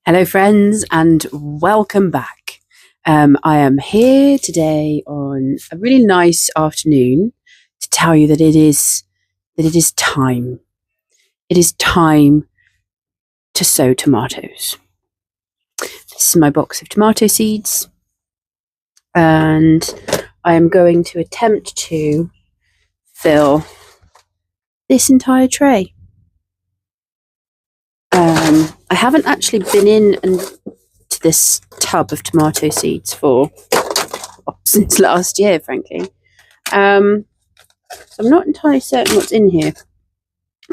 Hello friends and welcome back. I am here today on a really nice afternoon to tell you that it is time. It is time to sow tomatoes. This is my box of tomato seeds and I am going to attempt to fill this entire tray. I haven't actually been into this tub of tomato seeds since last year, frankly. So I'm not entirely certain what's in here,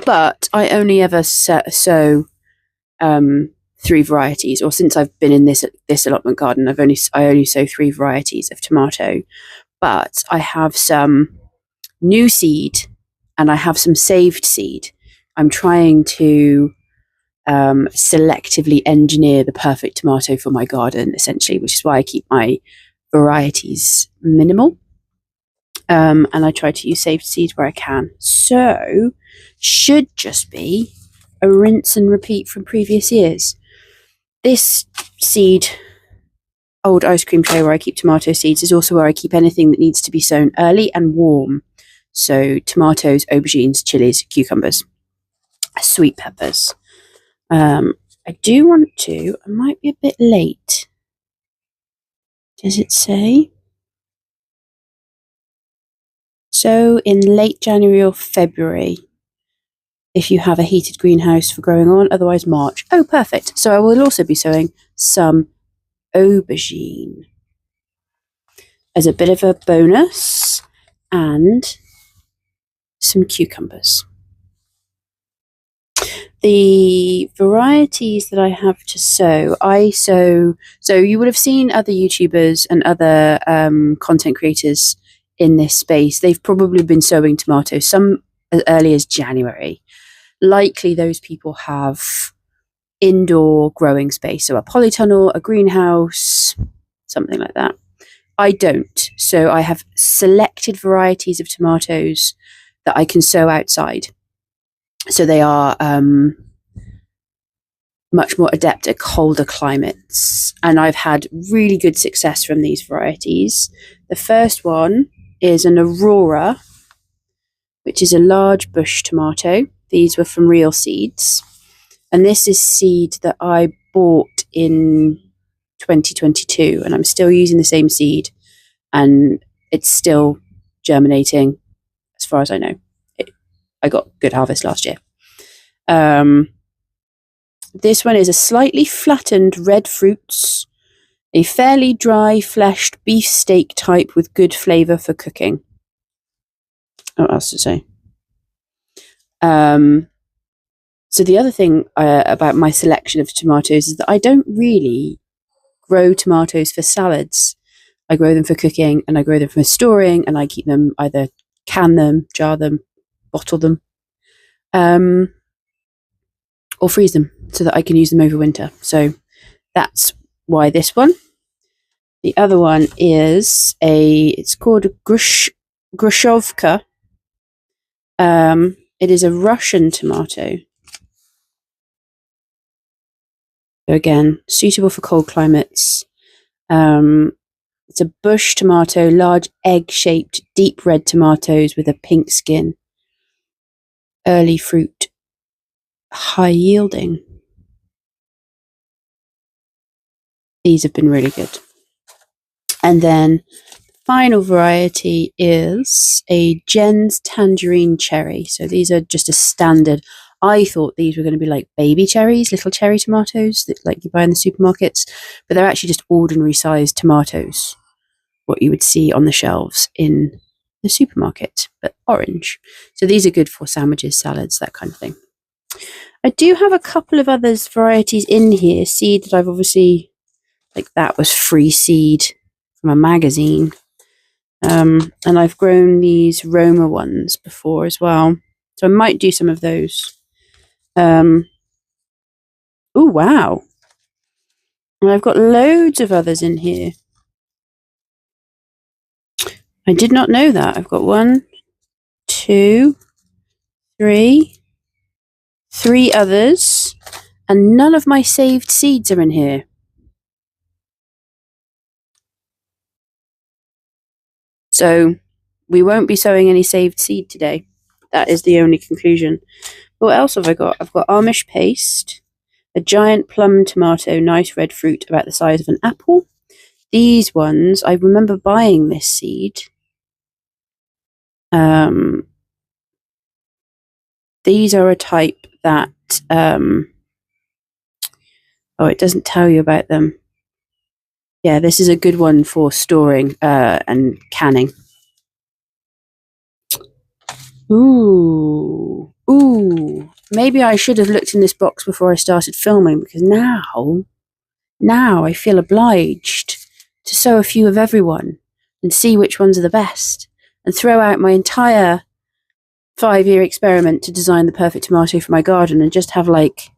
but I only ever sow 3 varieties, or since I've been in this allotment garden, I only sow 3 varieties of tomato. But I have some new seed and I have some saved seed. I'm trying to selectively engineer the perfect tomato for my garden, essentially, which is why I keep my varieties minimal. And I try to use saved seed where I can. So, should just be a rinse and repeat from previous years. This seed, old ice cream tray where I keep tomato seeds, is also where I keep anything that needs to be sown early and warm. So, tomatoes, aubergines, chilies, cucumbers, sweet peppers. I do want to, I might be a bit late. Does it say? So in late January or February, if you have a heated greenhouse for growing on, otherwise March. Oh, perfect. So I will also be sowing some aubergine as a bit of a bonus and some cucumbers. The varieties that I have to sow, so you would have seen other YouTubers and other content creators in this space. They've probably been sowing tomatoes, some as early as January. Likely those people have indoor growing space, so a polytunnel, a greenhouse, something like that. I don't. So I have selected varieties of tomatoes that I can sow outside. So they are much more adept at colder climates. And I've had really good success from these varieties. The first one is an Aurora, which is a large bush tomato. These were from real seeds. And this is seed that I bought in 2022. And I'm still using the same seed. And it's still germinating, as far as I know. I got good harvest last year. This one is a slightly flattened red fruits, a fairly dry fleshed beef steak type with good flavour for cooking. What else to say? So the other thing about my selection of tomatoes is that I don't really grow tomatoes for salads. I grow them for cooking and I grow them for storing, and I keep them, either can them, jar them, bottle them, or freeze them so that I can use them over winter. So that's why this one. The other one is it's called Grushouka. It is a Russian tomato. So again, suitable for cold climates. It's a bush tomato, large egg-shaped, deep red tomatoes with a pink skin. Early fruit, high yielding. These have been really good. And then the final variety is a Jen's Tangerine cherry. So these are just a standard. I thought these were going to be like baby cherries, little cherry tomatoes that like you buy in the supermarkets, but they're actually just ordinary sized tomatoes, what you would see on the shelves in the supermarket, but orange. So these are good for sandwiches, salads, that kind of thing. I do have a couple of other varieties in here. Seed that I've obviously, like that was free seed from a magazine. And I've grown these Roma ones before as well. So I might do some of those. Oh, wow. And I've got loads of others in here. I did not know that. I've got 1, 2, 3 others. And none of my saved seeds are in here. So we won't be sowing any saved seed today. That is the only conclusion. What else have I got? I've got Amish paste, a giant plum tomato, nice red fruit about the size of an apple. These ones, I remember buying this seed. These are a type that, it doesn't tell you about them. Yeah, this is a good one for storing and canning. Ooh. Maybe I should have looked in this box before I started filming, because now I feel obliged to sow a few of everyone and see which ones are the best, and throw out my entire 5-year experiment to design the perfect tomato for my garden and just have like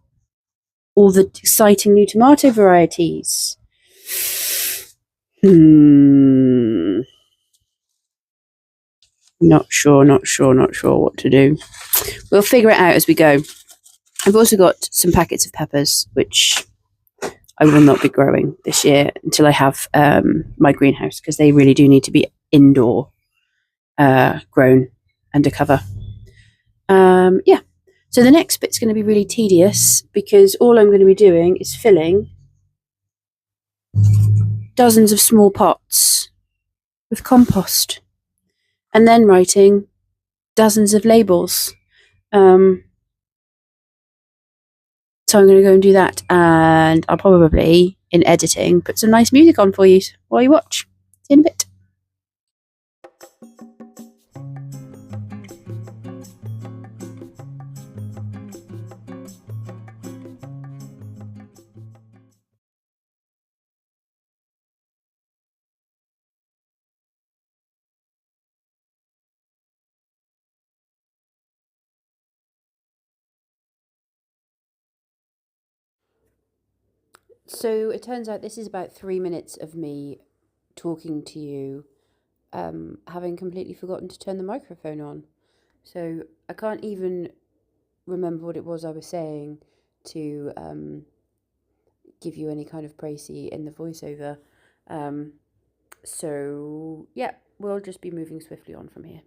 all the exciting new tomato varieties. Not sure what to do. We'll figure it out as we go. I've also got some packets of peppers, which I will not be growing this year until I have my greenhouse, because they really do need to be indoor grown under cover. Yeah. So the next bit's going to be really tedious, because all I'm going to be doing is filling dozens of small pots with compost, and then writing dozens of labels. So I'm going to go and do that, and I'll probably, in editing, put some nice music on for you while you watch. See you in a bit. So it turns out this is about 3 minutes of me talking to you, having completely forgotten to turn the microphone on. So I can't even remember what it was I was saying to give you any kind of précis in the voiceover. So yeah, we'll just be moving swiftly on from here.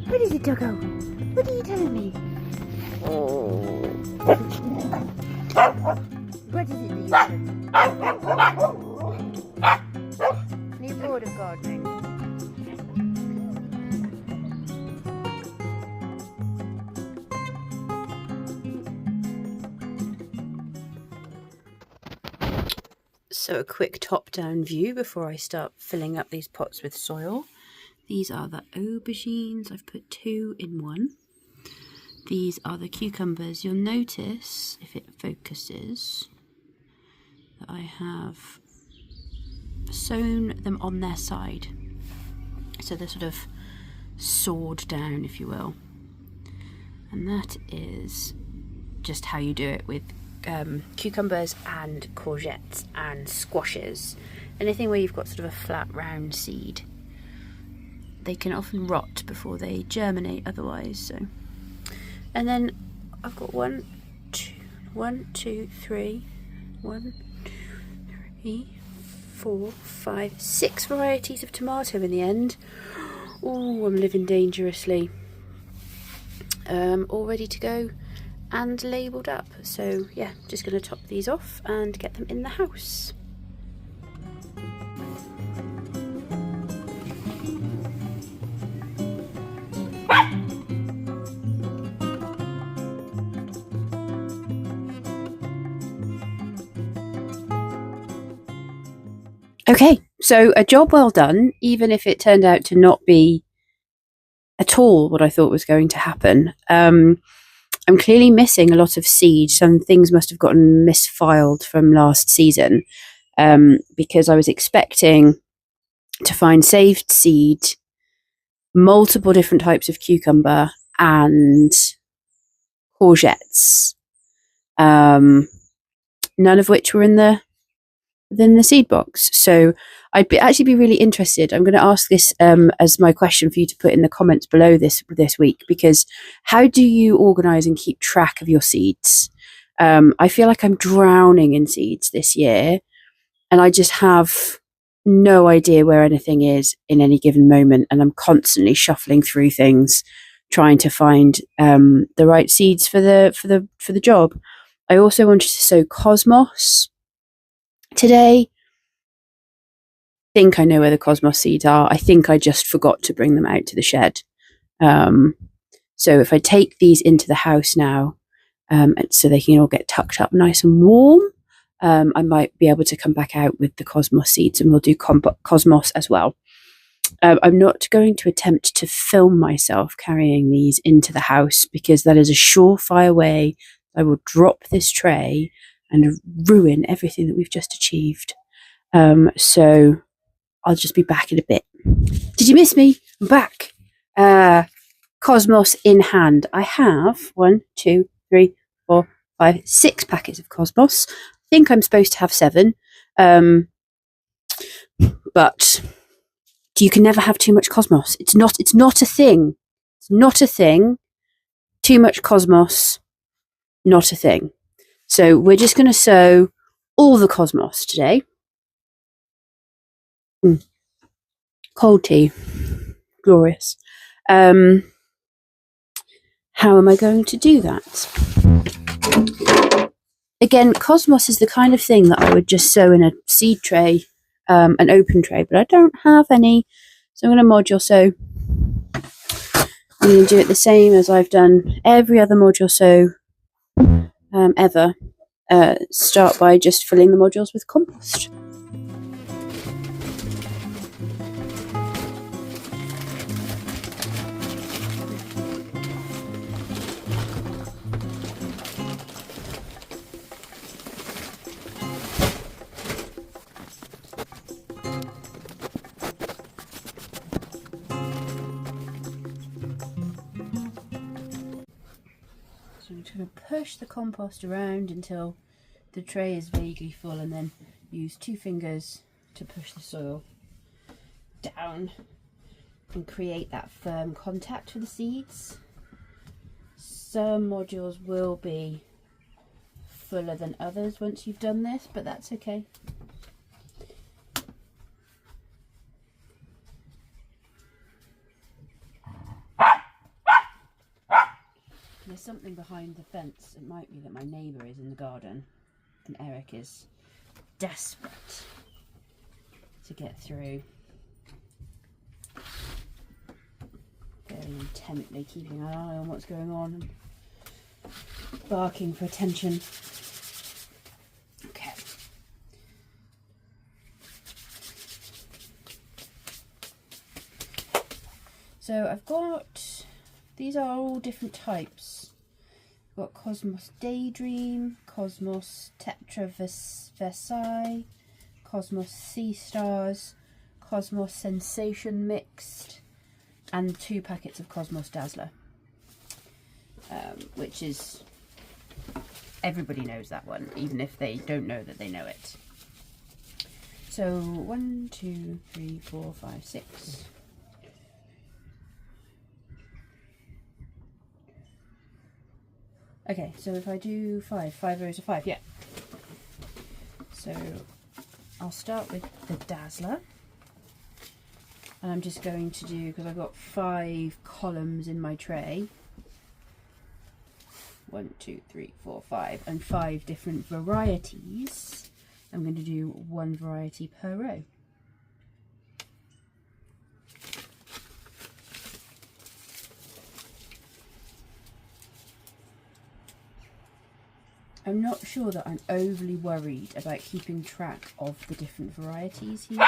Where is it, Doggo? What are you telling me? What is it that you're telling me? Are you bored of gardening? So a quick top-down view before I start filling up these pots with soil. These are the aubergines. I've put 2 in one. These are the cucumbers. You'll notice, if it focuses, that I have sown them on their side. So they're sort of sawed down, if you will. And that is just how you do it with cucumbers and courgettes and squashes. Anything where you've got sort of a flat round seed. They can often rot before they germinate otherwise. So, and then I've got 1, 2, 3, 4, 5, 6 varieties of tomato in the end. Oh, I'm living dangerously. All ready to go and labelled up. So yeah, just going to top these off and get them in the house. Okay, so a job well done, even if it turned out to not be at all what I thought was going to happen. I'm clearly missing a lot of seed. Some things must have gotten misfiled from last season, because I was expecting to find saved seed, multiple different types of cucumber, and courgettes, none of which were within the seed box. So I'd actually be really interested. I'm going to ask this as my question for you to put in the comments below this week, because how do you organise and keep track of your seeds? I feel like I'm drowning in seeds this year, and I just have no idea where anything is in any given moment, and I'm constantly shuffling through things, trying to find the right seeds for the job. I also wanted to sow cosmos today. I think I know where the cosmos seeds are. I think I just forgot to bring them out to the shed. So if I take these into the house now, so they can all get tucked up nice and warm, I might be able to come back out with the cosmos seeds, and we'll do cosmos as well. I'm not going to attempt to film myself carrying these into the house, because that is a surefire way I will drop this tray and ruin everything that we've just achieved. So I'll just be back in a bit. Did you miss me? I'm back. Cosmos in hand. I have 1, 2, 3, 4, 5, 6 packets of cosmos. I think I'm supposed to have 7. But you can never have too much cosmos. It's not a thing. It's not a thing. Too much cosmos, not a thing. So we're just going to sow all the cosmos today. Cold tea. Glorious. How am I going to do that? Again, cosmos is the kind of thing that I would just sow in a seed tray, an open tray, but I don't have any. So I'm going to module sow. I'm going to do it the same as I've done every other module sow ever. Start by just filling the modules with compost. So I'm just going to push the compost around until the tray is vaguely full, and then use 2 fingers to push the soil down and create that firm contact with the seeds. Some modules will be fuller than others once you've done this, but that's okay. There's something behind the fence. It might be that my neighbour is in the garden and Eric is desperate to get through. Very intently keeping an eye on what's going on and barking for attention. Okay. So I've got, these are all different types. I've got Cosmos Daydream, Cosmos Tetraversailles, Cosmos Sea Stars, Cosmos Sensation Mixed, and 2 packets of Cosmos Dazzler, which is, everybody knows that one, even if they don't know that they know it. So 1, 2, 3, 4, 5, 6. Okay, so if I do 5 rows of 5, yeah. So I'll start with the Dazzler. And I'm just going to do, because I've got 5 columns in my tray. 1, 2, 3, 4, 5, and 5 different varieties. I'm going to do 1 variety per row. I'm not sure that I'm overly worried about keeping track of the different varieties here.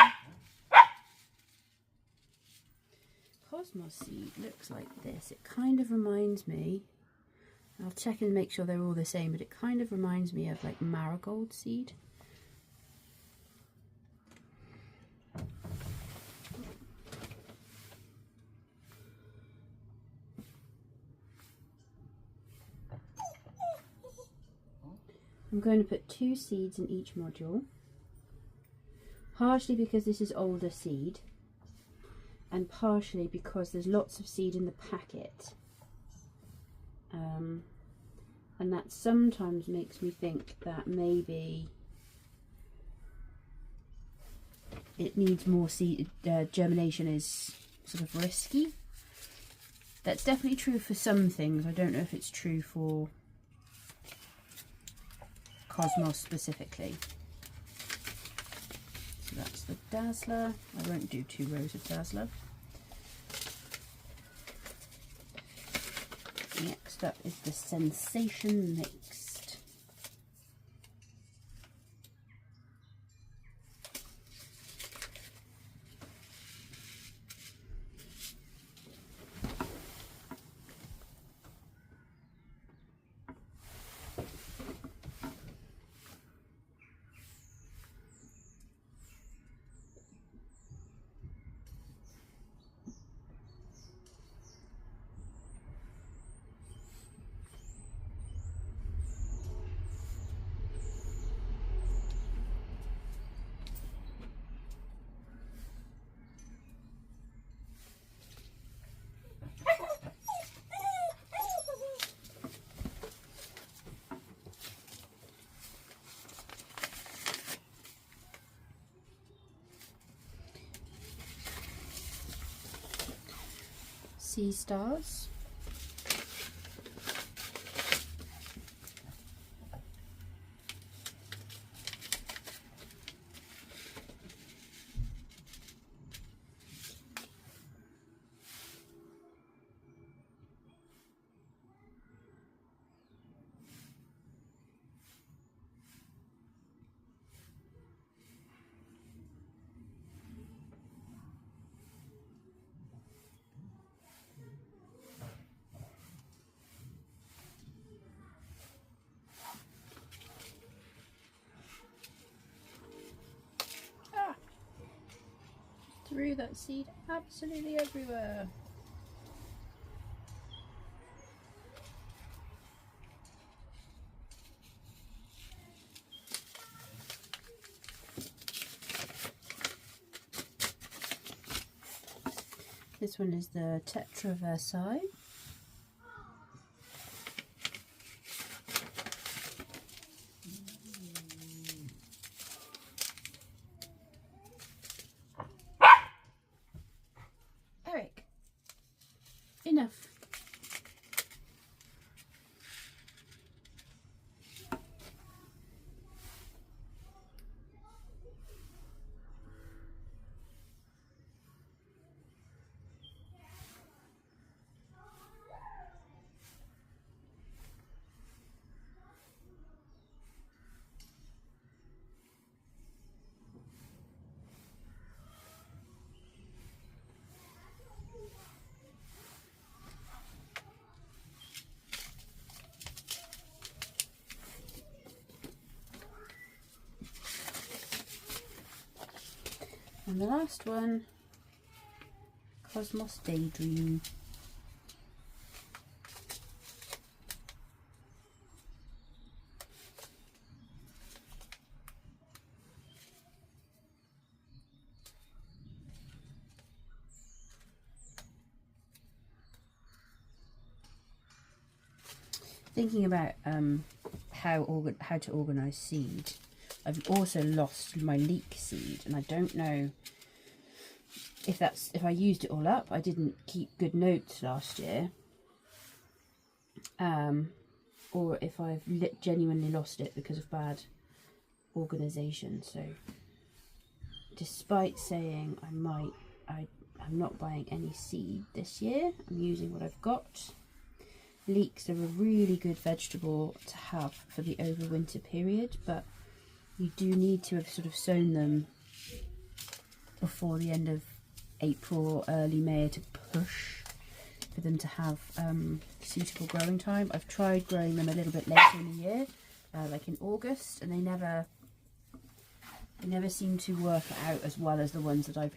Cosmos seed looks like this. It kind of reminds me I'll check and make sure they're all the same, but it kind of reminds me of like marigold seed. I'm going to put 2 seeds in each module, partially because this is older seed and partially because there's lots of seed in the packet, and that sometimes makes me think that maybe it needs more seed, germination is sort of risky. That's definitely true for some things. I don't know if it's true for Cosmos specifically. So that's the Dazzler. I won't do 2 rows of Dazzler. Next up is the Sensation Mixed. Sea Stars. Threw that seed absolutely everywhere. This one is the Tetra Versailles. Enough. And the last one, Cosmos Daydream. Thinking about how to organise seed, I've also lost my leek seed, and I don't know if I used it all up. I didn't keep good notes last year, or if I've genuinely lost it because of bad organisation. So despite saying I'm not buying any seed this year, I'm using what I've got. Leeks are a really good vegetable to have for the overwinter period, but you do need to have sort of sown them before the end of April or early May to push for them to have suitable growing time. I've tried growing them a little bit later in the year, like in August, and they never seem to work out as well as the ones that I've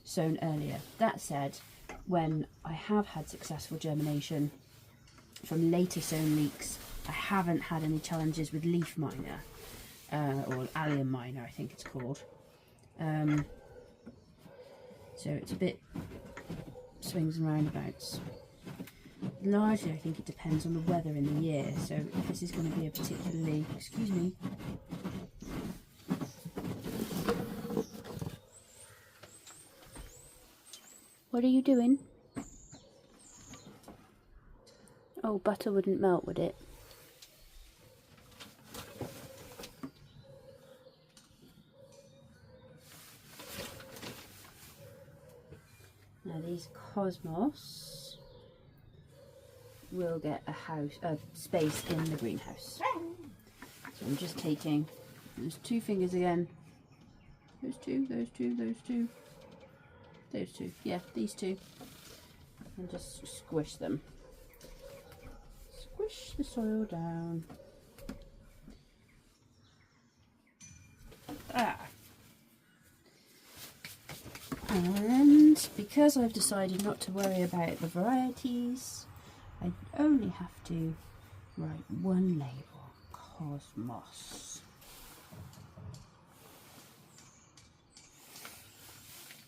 sown earlier. That said, when I have had successful germination from later sown leeks, I haven't had any challenges with leaf miner, or allium miner I think it's called. So it's a bit swings and roundabouts. Largely I think it depends on the weather in the year, so if this is going to be a particularly, excuse me, what are you doing? Oh, butter wouldn't melt, would it? Now these cosmos will get a space in the greenhouse. So I'm just taking those 2 fingers again. Those two, yeah, these 2. And just squish them. Squish the soil down. And because I've decided not to worry about the varieties, I only have to write one label, Cosmos.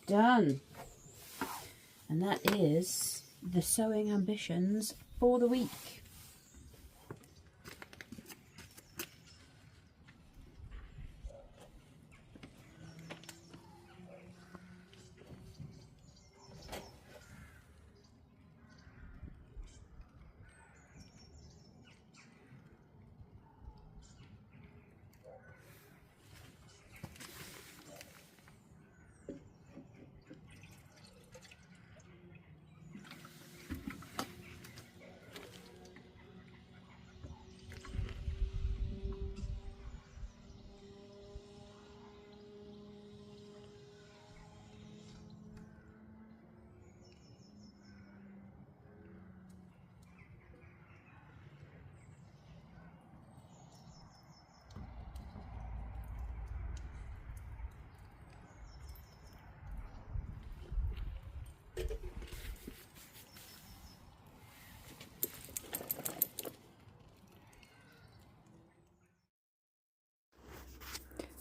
Done. And that is the sowing ambitions for the week.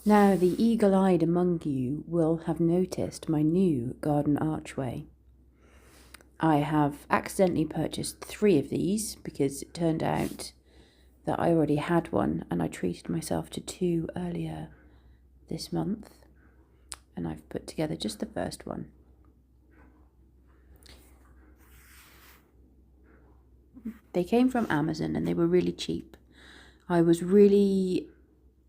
Now the eagle-eyed among you will have noticed my new garden archway. I have accidentally purchased 3 of these because it turned out that I already had one and I treated myself to 2 earlier this month, and I've put together just the first one. They came from Amazon and they were really cheap. I was really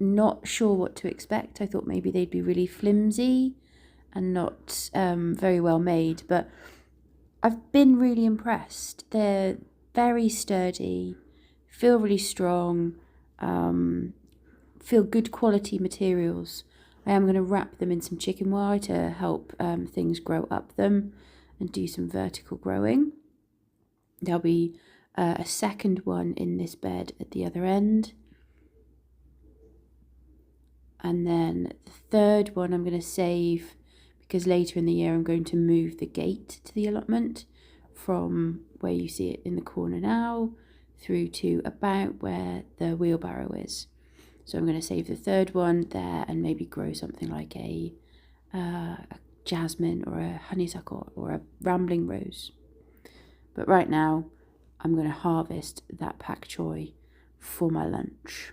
not sure what to expect. I thought maybe they'd be really flimsy and not very well made, but I've been really impressed. They're very sturdy, feel really strong, feel good quality materials. I am going to wrap them in some chicken wire to help things grow up them and do some vertical growing. There'll be a second one in this bed at the other end. And then the third one I'm going to save because later in the year I'm going to move the gate to the allotment from where you see it in the corner now through to about where the wheelbarrow is. So I'm going to save the third one there and maybe grow something like a jasmine or a honeysuckle or a rambling rose. But right now I'm going to harvest that pak choi for my lunch.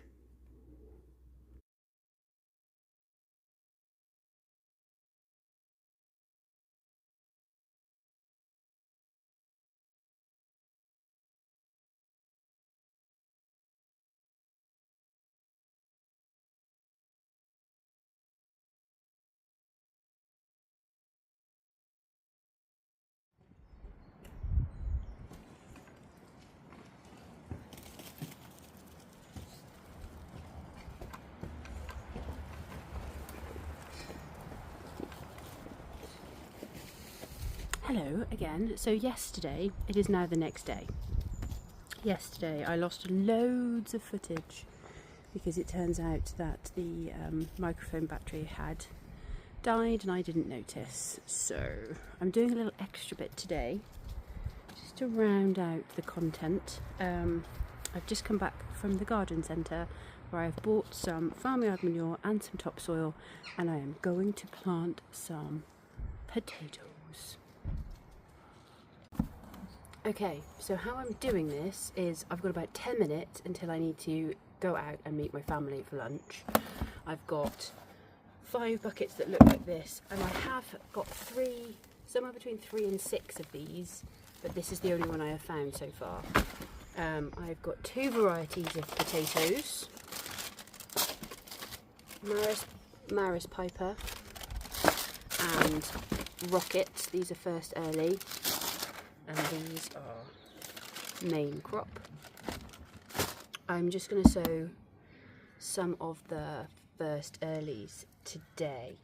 Hello again. So yesterday, it is now the next day. Yesterday I lost loads of footage because it turns out that the microphone battery had died and I didn't notice. So I'm doing a little extra bit today just to round out the content. I've just come back from the garden centre where I've bought some farmyard manure and some topsoil, and I am going to plant some potatoes. Okay, so how I'm doing this is I've got about 10 minutes until I need to go out and meet my family for lunch. I've got 5 buckets that look like this, and I have got somewhere between 3 and 6 of these, but this is the only one I have found so far. I've got 2 varieties of potatoes, Maris Piper and Rocket. These are first early, and these are main crop. I'm just going to sow some of the first earlies today.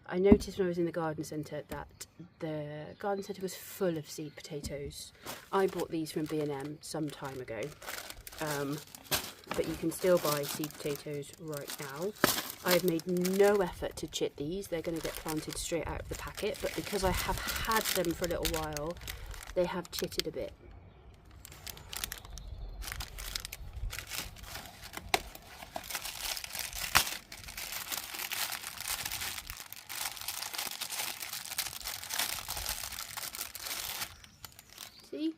I noticed when I was in the garden centre that the garden centre was full of seed potatoes. I bought these from B&M some time ago, but you can still buy seed potatoes right now. I've made no effort to chit these. They're going to get planted straight out of the packet, but because I have had them for a little while, they have chitted a bit. See?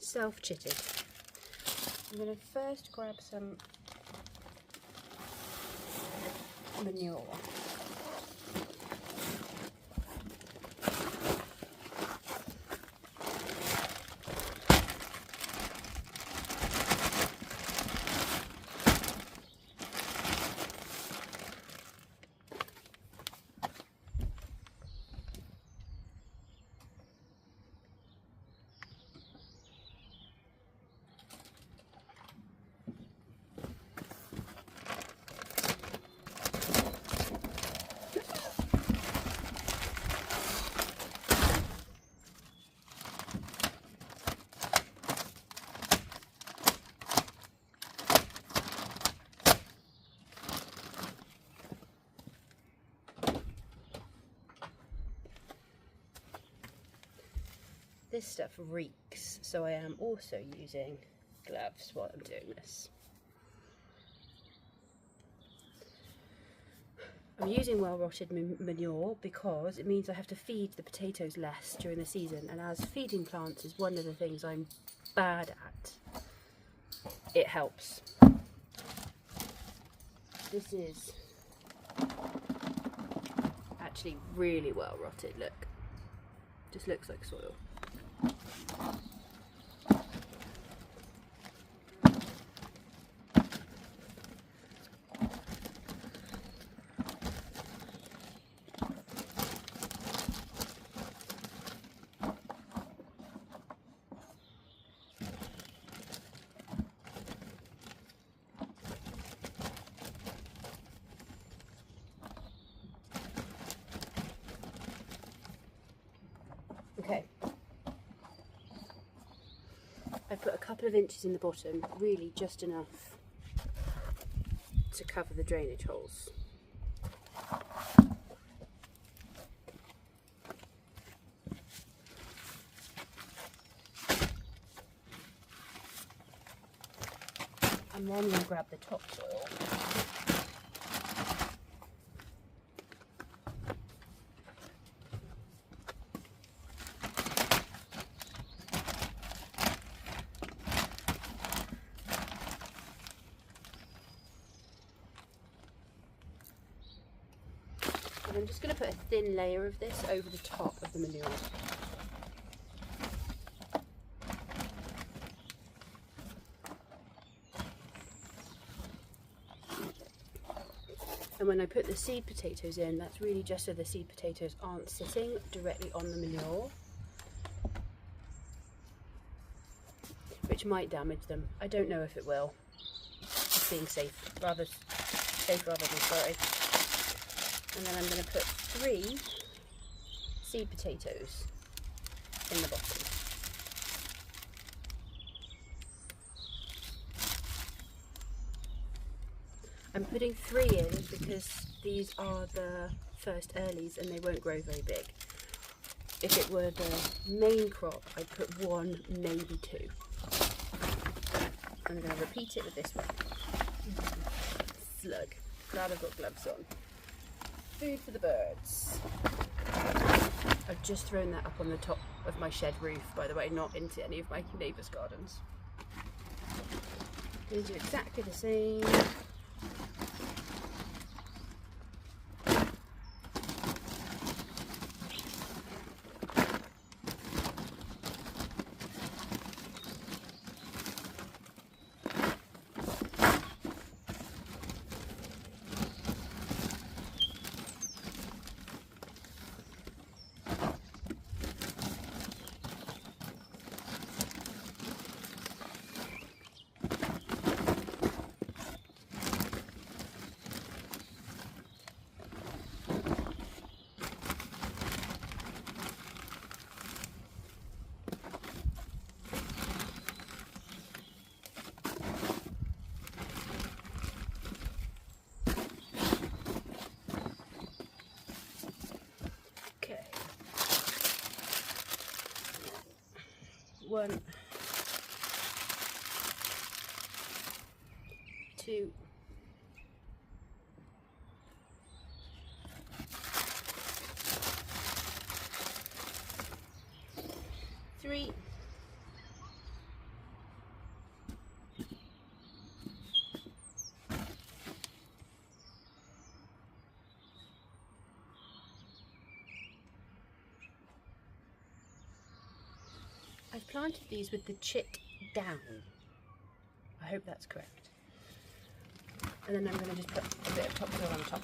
Self-chitted. I'm going to first grab some manure. This stuff reeks, so I am also using gloves while I'm doing this. I'm using well-rotted manure because it means I have to feed the potatoes less during the season, and as feeding plants is one of the things I'm bad at, it helps. This is actually really well-rotted, look. Just looks like soil. Okay, I put a couple of inches in the bottom, really just enough to cover the drainage holes. And then we'll grab the topsoil. I'm just going to put a thin layer of this over the top of the manure. And when I put the seed potatoes in, that's really just so the seed potatoes aren't sitting directly on the manure, which might damage them. I don't know if it will. Just being safe rather than sorry. And then I'm going to put 3 seed potatoes in the bottom. I'm putting 3 in because these are the first earlies and they won't grow very big. If it were the main crop, I'd put 1, maybe 2. I'm going to repeat it with this one. Slug. Glad I've got gloves on. Food for the birds. I've just thrown that up on the top of my shed roof, by the way, not into any of my neighbours' gardens. Going to do exactly the same. One, 2, 3, 4. I've planted these with the chick down. I hope that's correct. And then I'm going to just put a bit of topsoil on top.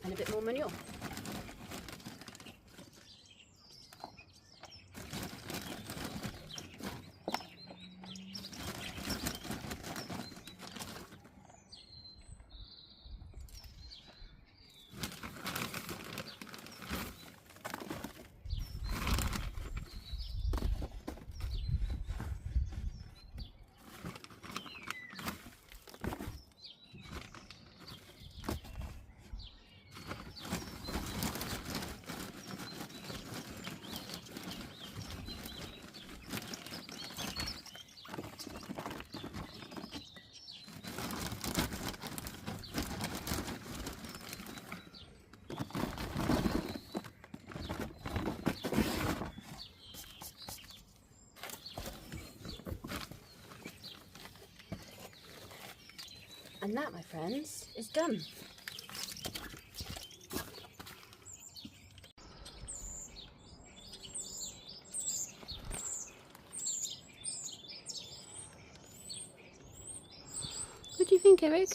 And a bit more manure. And that, my friends, is done. What do you think, Eric?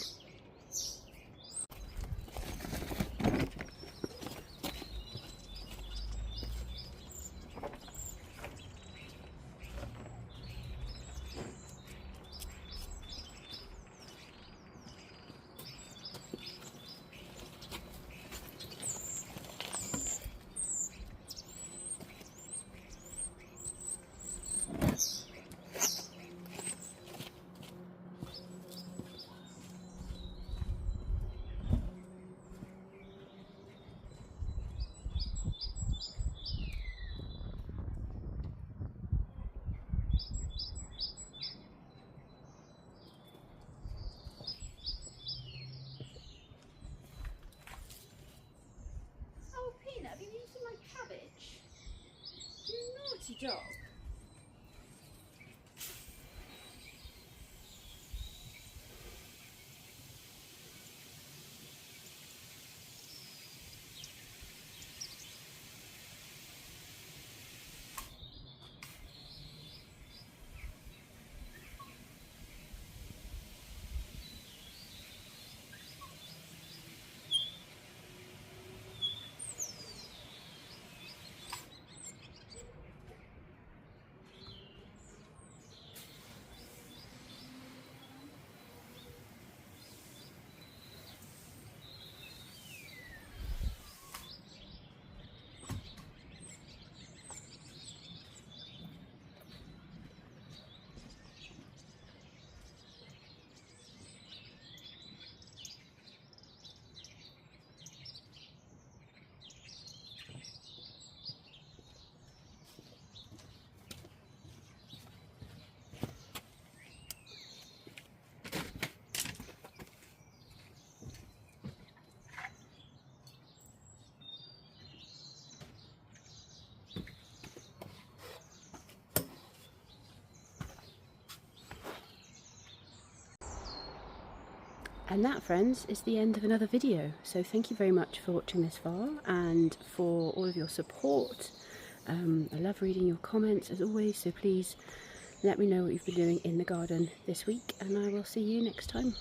Have you eaten my cabbage? You naughty dog. And that, friends, is the end of another video. So thank you very much for watching this far and for all of your support. I love reading your comments as always, so please let me know what you've been doing in the garden this week, and I will see you next time.